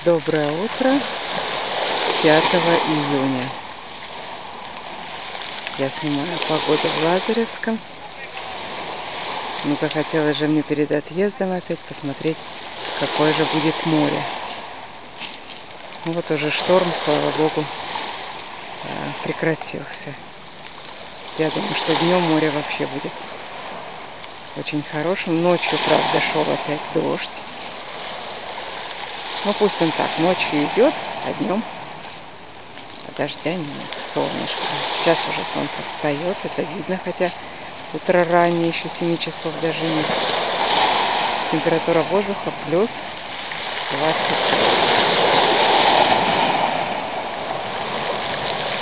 Доброе утро 5 июня. Я снимаю погоду в Лазаревском. Но захотелось же мне перед отъездом опять посмотреть, какое же будет море. Ну вот уже шторм, слава богу, прекратился. Я думаю, что днем море вообще будет очень хорошим. Ночью, правда, шел опять дождь. Ну пусть он так, ночью идет, а днем дождя нет, солнышко. Сейчас уже солнце встает, это видно, хотя утро раннее, еще 7 часов даже нет. Температура воздуха плюс 20.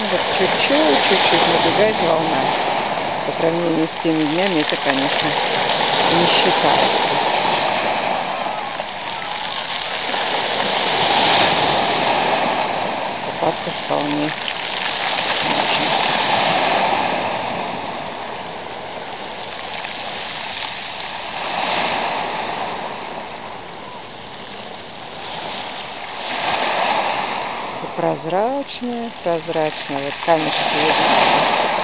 Ну, вот чуть-чуть набегает волна. По сравнению с теми днями это, конечно, не считается. Купаться вполне можно. Прозрачная, вот камешки видно.